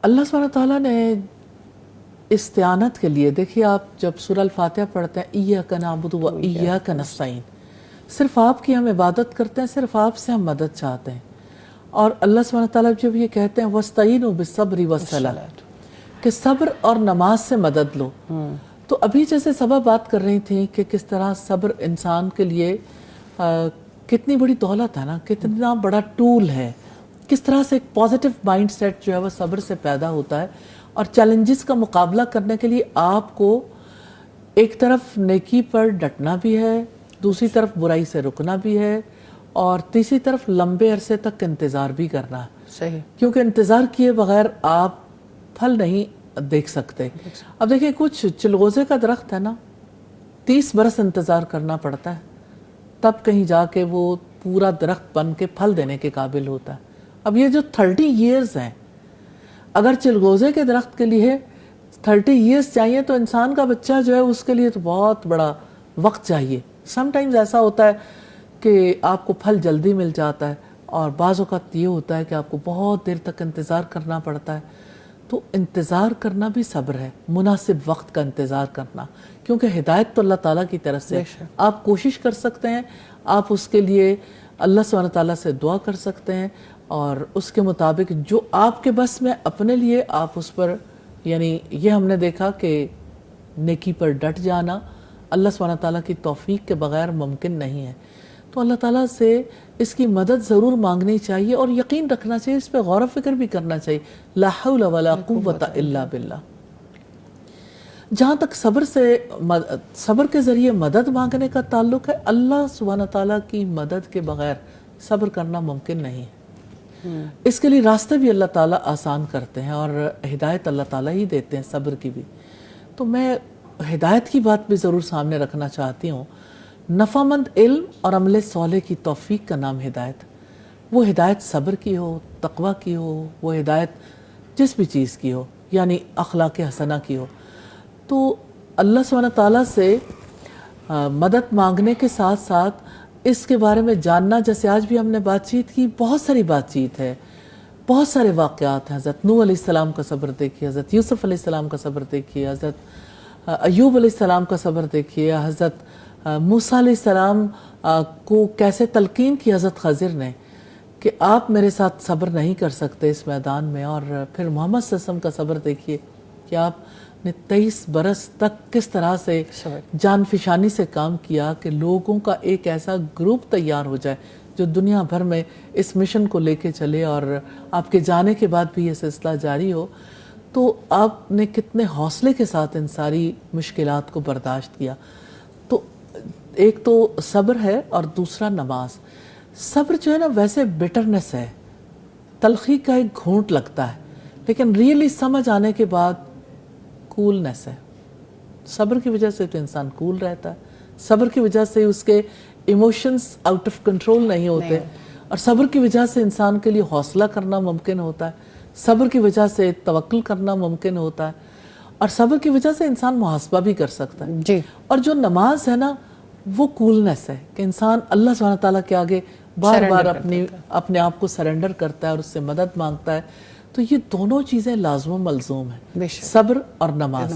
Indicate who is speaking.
Speaker 1: اللہ سبحانہ تعالیٰ نے استعانت کے لیے، دیکھیے آپ جب سورہ الفاتحہ پڑھتے ہیں ایاک نعبد و ایاک نستعین، صرف آپ کی ہم عبادت کرتے ہیں، صرف آپ سے ہم مدد چاہتے ہیں. اور اللہ سبحانہ تعالیٰ جب یہ کہتے ہیں وَاسْتَعِینُوا بِالصَّبْرِ وَالصَّلَاةِ کہ صبر اور نماز سے مدد لو، تو ابھی جیسے صبا بات کر رہی تھیں کہ کس طرح صبر انسان کے لیے کتنی بڑی دولت ہے نا، کتنا بڑا ٹول ہے، کس طرح سے ایک پازیٹیو مائنڈ سیٹ جو ہے وہ صبر سے پیدا ہوتا ہے. اور چیلنجز کا مقابلہ کرنے کے لیے آپ کو ایک طرف نیکی پر ڈٹنا بھی ہے، دوسری طرف برائی سے رکنا بھی ہے، اور تیسری طرف لمبے عرصے تک انتظار بھی کرنا ہے.
Speaker 2: صحیح.
Speaker 1: کیونکہ انتظار کیے بغیر آپ پھل نہیں دیکھ سکتے. اب دیکھیں کچھ چلغوزے کا درخت ہے نا، 30 برس انتظار کرنا پڑتا ہے تب کہیں جا کے وہ پورا درخت بن کے پھل دینے کے قابل ہوتا ہے. اب یہ جو 30 ایئرز ہیں، اگر چلغوزے کے درخت کے لیے 30 ایئرز چاہیے تو انسان کا بچہ جو ہے اس کے لیے تو بہت بڑا وقت چاہیے. سم ٹائمز ایسا ہوتا ہے کہ آپ کو پھل جلدی مل جاتا ہے، اور بعض اوقات یہ ہوتا ہے کہ آپ کو بہت دیر تک انتظار کرنا پڑتا ہے. تو انتظار کرنا بھی صبر ہے، مناسب وقت کا انتظار کرنا، کیونکہ ہدایت تو اللہ تعالیٰ کی طرف سے. آپ کوشش کر سکتے ہیں، آپ اس کے لیے اللہ سبحانہ تعالیٰ سے دعا کر سکتے ہیں، اور اس کے مطابق جو آپ کے بس میں اپنے لیے آپ اس پر، یعنی یہ ہم نے دیکھا کہ نیکی پر ڈٹ جانا اللہ سبحانہ تعالیٰ کی توفیق کے بغیر ممکن نہیں ہے. تو اللہ تعالیٰ سے اس کی مدد ضرور مانگنی چاہیے، اور یقین رکھنا چاہیے، اس پہ غور و فکر بھی کرنا چاہیے. لا حول ولا قوت الا باللہ. جہاں تک صبر کے ذریعے مدد مانگنے کا تعلق ہے، اللہ سبحانہ تعالیٰ کی مدد کے بغیر صبر کرنا ممکن نہیں ہے. اس کے لیے راستے بھی اللہ تعالیٰ آسان کرتے ہیں، اور ہدایت اللہ تعالیٰ ہی دیتے ہیں صبر کی بھی. تو میں ہدایت کی بات بھی ضرور سامنے رکھنا چاہتی ہوں. نفع مند علم اور عمل صالح کی توفیق کا نام ہدایت. وہ ہدایت صبر کی ہو، تقوی کی ہو، وہ ہدایت جس بھی چیز کی ہو، یعنی اخلاق حسنہ کی ہو. تو اللہ سبحانہ تعالیٰ سے مدد مانگنے کے ساتھ ساتھ اس کے بارے میں جاننا، جیسے آج بھی ہم نے بات چیت کی، بہت ساری بات چیت ہے، بہت سارے واقعات ہیں. حضرت نوح علیہ السلام کا صبر دیکھیے، حضرت یوسف علیہ السلام کا صبر دیکھیے، حضرت ایوب علیہ السلام کا صبر دیکھیے، حضرت موسیٰ علیہ السلام کو کیسے تلقین کی حضرت خضر نے کہ آپ میرے ساتھ صبر نہیں کر سکتے اس میدان میں. اور پھر محمد صلی اللہ علیہ وسلم کا صبر دیکھیے کہ آپ نے 23 برس تک کس طرح سے جان فشانی سے کام کیا کہ لوگوں کا ایک ایسا گروپ تیار ہو جائے جو دنیا بھر میں اس مشن کو لے کے چلے، اور آپ کے جانے کے بعد بھی یہ سلسلہ جاری ہو. تو آپ نے کتنے حوصلے کے ساتھ ان ساری مشکلات کو برداشت کیا. تو ایک تو صبر ہے، اور دوسرا نماز. صبر جو ہے نا ویسے بٹرنس ہے، تلخی کا ایک گھونٹ لگتا ہے، لیکن ریئلی سمجھ آنے کے بعد کولنس ہے. صبر کی وجہ سے تو انسان کول رہتا ہے، صبر کی وجہ سے اس کے ایموشنز آؤٹ آف کنٹرول نہیں ہوتے، اور صبر کی وجہ سے انسان کے لیے حوصلہ کرنا ممکن ہوتا ہے، صبر کی وجہ سے توکل کرنا ممکن ہوتا ہے، اور صبر کی وجہ سے انسان محاسبہ بھی کر سکتا ہے.
Speaker 2: جی.
Speaker 1: اور جو نماز ہے نا وہ کولنس ہے کہ انسان اللہ سبحانہ تعالیٰ کے آگے بار بار اپنے آپ کو سرنڈر کرتا ہے اور اس سے مدد مانگتا ہے. تو یہ دونوں چیزیں لازم و ملزوم ہیں، صبر اور نماز.